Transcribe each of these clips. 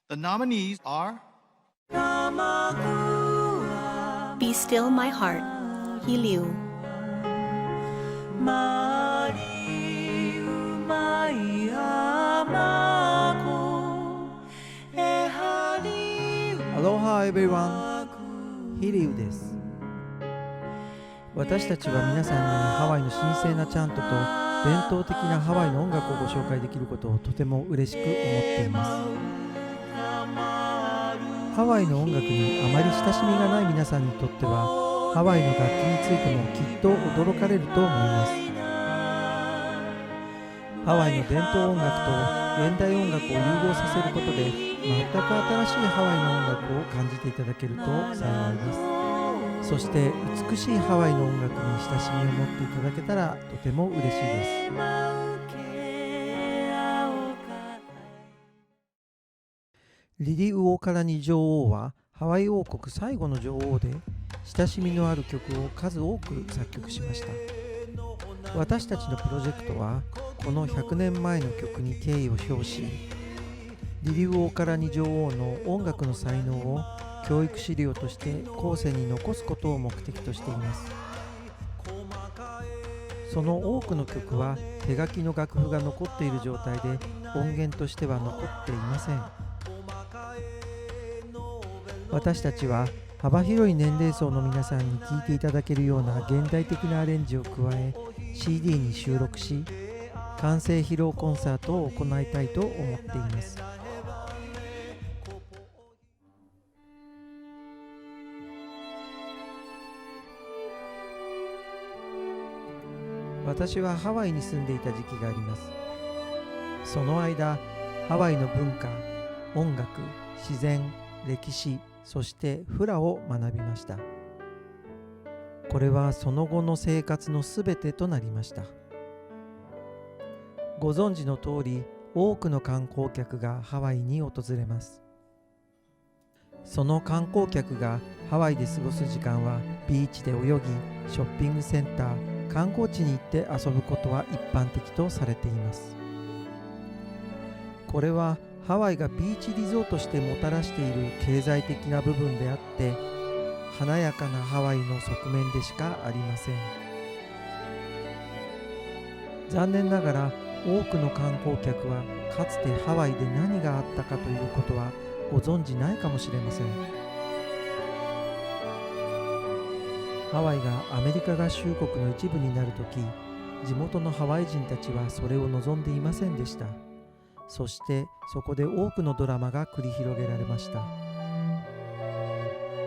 The nominees are Be Still My Heart, He Liu. Aloha everyone, ヒリウです。私たちは皆さんにハワイの神聖なチャントと伝統的なハワイの音楽をご紹介できることをとても嬉しく思っています。ハワイの音楽にあまり親しみがない皆さんにとってはハワイの楽器についてもきっと驚かれると思います。ハワイの伝統音楽と現代音楽を融合させることで全く新しいハワイの音楽を感じていただけると幸いです。そして美しいハワイの音楽に親しみを持っていただけたらとても嬉しいです。リリ・ウオカラニ女王はハワイ王国最後の女王で親しみのある曲を数多く作曲しました。私たちのプロジェクトはこの100年前の曲に敬意を表し、リリ・ウオカラニ女王の音楽の才能を教育資料として後世に残すことを目的としています。その多くの曲は手書きの楽譜が残っている状態で音源としては残っていません。私たちは幅広い年齢層の皆さんに聴いていただけるような現代的なアレンジを加え CD に収録し、完成披露コンサートを行いたいと思っています。私はハワイに住んでいた時期があります。その間、ハワイの文化、音楽、自然、歴史、そしてフラを学びました。これはその後の生活のすべてとなりました。ご存知の通り、多くの観光客がハワイに訪れます。その観光客がハワイで過ごす時間はビーチで泳ぎ、ショッピングセンター、観光地に行って遊ぶことは一般的とされています。これはハワイがビーチリゾートしてもたらしている経済的な部分であって、華やかなハワイの側面でしかありません。残念ながら多くの観光客はかつてハワイで何があったかということはご存じないかもしれません。ハワイがアメリカ合衆国の一部になるとき、地元のハワイ人たちはそれを望んでいませんでした。そしてそこで多くのドラマが繰り広げられました。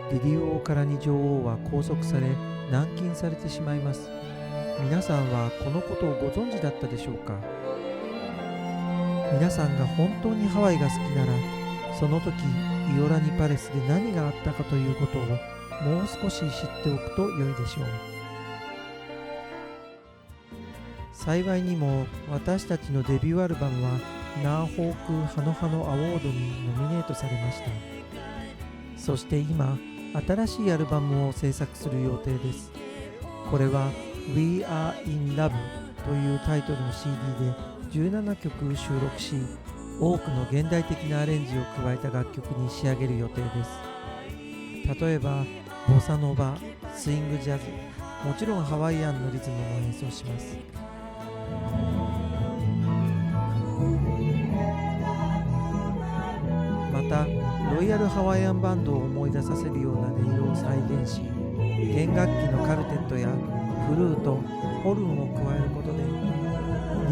リリウオカラニ女王は拘束され軟禁されてしまいます。皆さんはこのことをご存知だったでしょうか。皆さんが本当にハワイが好きなら、その時イオラニパレスで何があったかということをもう少し知っておくと良いでしょう。幸いにも私たちのデビューアルバムはナーホークハノハノアワードにノミネートされました。そして今新しいアルバムを制作する予定です。これは We Are in Love というタイトルの CD で17曲収録し、多くの現代的なアレンジを加えた楽曲に仕上げる予定です。例えばボサノバ、スイングジャズ、もちろんハワイアンのリズムも演奏します。またロイヤルハワイアンバンドを思い出させるような音色を再現し、弦楽器のカルテットやフルート、ホルンを加えることで、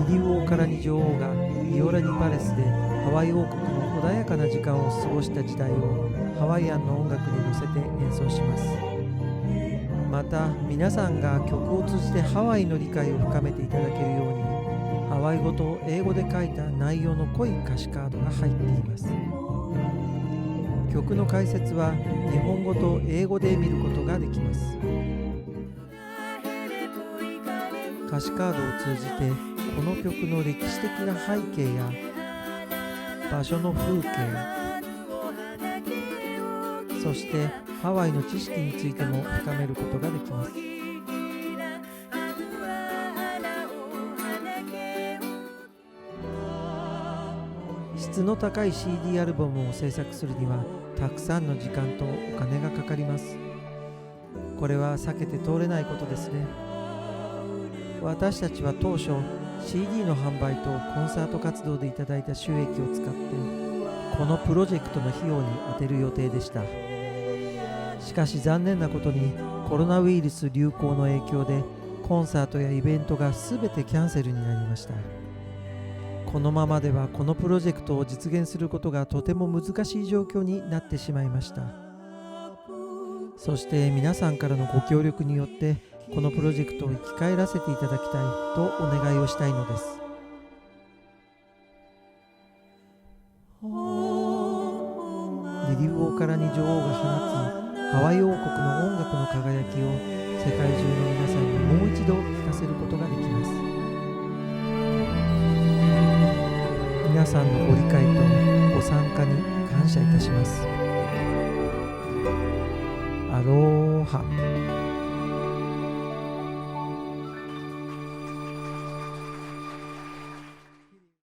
リリウオカラニ女王がイオラニパレスでハワイ王国の穏やかな時間を過ごした時代をハワイアンの音楽に乗せて演奏します。また皆さんが曲を通じてハワイの理解を深めていただけるように、ハワイ語と英語で書いた内容の濃い歌詞カードが入っています。曲の解説は日本語と英語で見ることができます。歌詞カードを通じてこの曲の歴史的な背景や場所の風景、そしてハワイの知識についても深めることができます。質の高い CD アルバムを制作するにはたくさんの時間とお金がかかります。これは避けて通れないことですね。私たちは当初 CD の販売とコンサート活動でいただいた収益を使ってこのプロジェクトの費用に充てる予定でした。しかし残念なことにコロナウイルス流行の影響でコンサートやイベントがすべてキャンセルになりました。このままではこのプロジェクトを実現することがとても難しい状況になってしまいました。そして皆さんからのご協力によってこのプロジェクトを生き返らせていただきたいとお願いをしたいのです。リリウオカラに女王が放つハワイ王国の音楽の輝きを世界中の皆さんにもう一度聞かせることができます。皆さんのご理解とご参加に感謝いたします。アローハ。